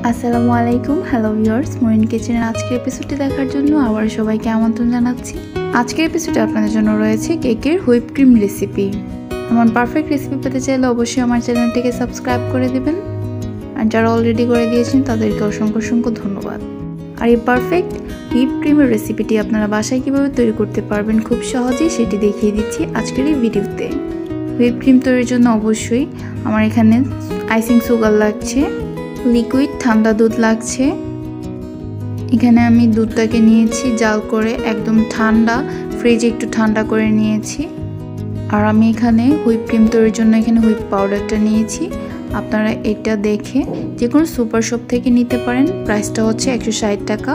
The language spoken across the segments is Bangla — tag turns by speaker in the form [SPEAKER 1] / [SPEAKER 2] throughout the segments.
[SPEAKER 1] আসসালামু আলাইকুম, হ্যালো ভিউয়ার্স, মরিন কিচেনের আজকের এপিসোডটি দেখার জন্য আবার সবাইকে আমন্ত্রণ জানাচ্ছি। আজকের এপিসোডে আপনাদের জন্য রয়েছে কেকের হুইপ ক্রিম রেসিপি। আমার পারফেক্ট রেসিপি পেতে চাইলে অবশ্যই আমার চ্যানেলটিকে সাবস্ক্রাইব করে দেবেন, আর যারা অলরেডি করে দিয়েছেন তাদেরকে অসংখ্য ধন্যবাদ। আর এই পারফেক্ট হুইপ ক্রিমের রেসিপিটি আপনারা বাসায় কীভাবে তৈরি করতে পারবেন খুব সহজেই সেটি দেখিয়ে দিচ্ছি আজকের এই ভিডিওতে। হুইপ ক্রিম তৈরির জন্য অবশ্যই আমার এখানে আইসিং সুগার লাগছে, লিকুইড ঠান্ডা দুধ লাগছে। এখানে আমি দুধটাকে নিয়েছি জাল করে, একদম ঠান্ডা, ফ্রিজে একটু ঠান্ডা করে নিয়েছি। আর আমি এখানে হুইপ ক্রিম তৈরির জন্য এখানে হুইপ পাউডারটা নিয়েছি। আপনারা এটা দেখে যে কোনো সুপার শপ থেকে নিতে পারেন, প্রাইসটা হচ্ছে 160 টাকা।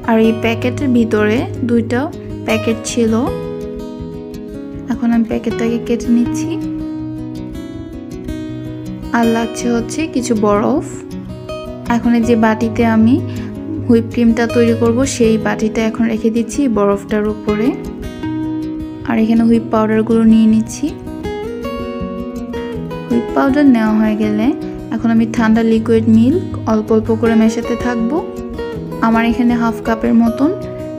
[SPEAKER 1] আর এই প্যাকেটের ভিতরে 2টা প্যাকেট ছিল। এখন আমি প্যাকেটটাকে কেটে নিচ্ছি। আর লাগছে হচ্ছে কিছু বরফ। এখন যে বাটিতে আমি হুইপ ক্রিমটা তৈরি করব সেই বাটিটা এখন রেখে দিচ্ছি বরফটার উপরে। আর এখানে হুইপ পাউডারগুলো নিয়ে নিচ্ছি। হুইপ পাউডার নেওয়া হয়ে গেলে এখন আমি ঠান্ডা লিকুইড মিল্ক অল্প অল্প করে মেশাতে থাকবো। আমার এখানে হাফ কাপের মতন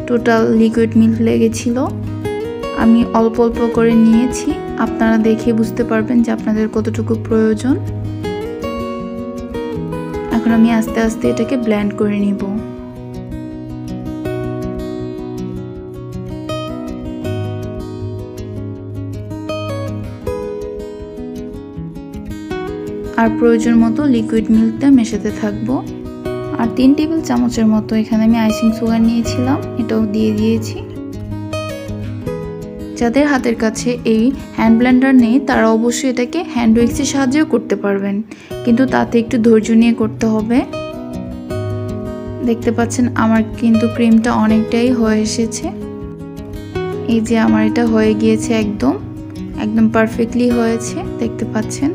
[SPEAKER 1] টোটাল লিকুইড মিল্ক লেগেছিল। আমি অল্প অল্প করে নিয়েছি, আপনারা দেখে বুঝতে পারবেন যে আপনাদের কতটুকু প্রয়োজন। এখন আমি আস্তে আস্তে এটাকে ব্লেন্ড করে নিব। আর প্রয়োজন মতো লিকুইড মিল্কটা মেশাতে থাকবো। আর 3 টেবিল চামচের মতো এখানে আমি আইসিং সুগার নিয়েছিলাম, এটাও দিয়ে দিয়েছি। যাদের হাতের কাছে এই হ্যান্ড ব্লেন্ডার নেই তারা অবশ্যই এটাকে হ্যান্ড উইক্সের সাহায্যেও করতে পারবেন, কিন্তু তাতে একটু ধৈর্য নিয়ে করতে হবে। দেখতে পাচ্ছেন আমার কিন্তু ক্রিমটা অনেকটাই হয়ে এসেছে। এই যে আমার এটা হয়ে গিয়েছে, একদম পারফেক্টলি হয়েছে, দেখতে পাচ্ছেন।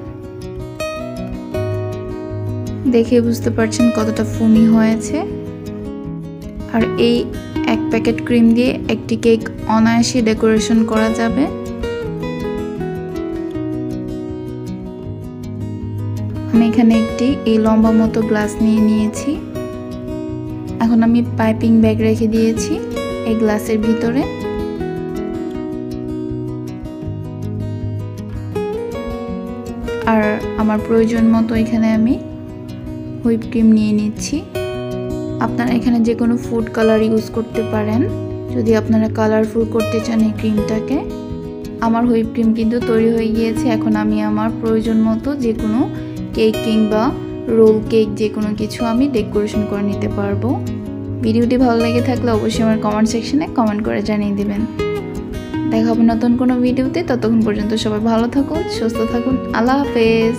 [SPEAKER 1] দেখে বুঝতে পারছেন কতটা ফুমি হয়েছে। আর এই 1 প্যাকেট ক্রিম দিয়ে একটি কেক অনায়াসে ডেকোরেশন করা যাবে। আমি এখানে একটি এই লম্বা মতো গ্লাস নিয়ে নিয়েছি। এখন আমি পাইপিং ব্যাগ রেখে দিয়েছি এই গ্লাসের ভিতরে। আর আমার প্রয়োজন মতো এখানে আমি হুইপ ক্রিম নিয়ে নিচ্ছি। আপনারা এখানে যে কোনো ফুড কালার ইউজ করতে পারেন যদি আপনারা কালারফুল করতে চান এই ক্রিমটাকে। আমার হুইপ ক্রিম কিন্তু তৈরি হয়ে গিয়েছে। এখন আমি আমার প্রয়োজন মতো যে কোনো কেক কিংবা রোল কেক যে কোনো কিছু আমি ডেকোরেশন করে নিতে পারবো। ভিডিওটি ভালো লেগে থাকলে অবশ্যই আমার কমেন্ট সেকশনে কমেন্ট করে জানিয়ে দিবেন। দেখা হবে নতুন কোনো ভিডিওতে। ততক্ষণ পর্যন্ত সবাই ভালো থাকুন, সুস্থ থাকুন। আল্লাহ হাফেজ।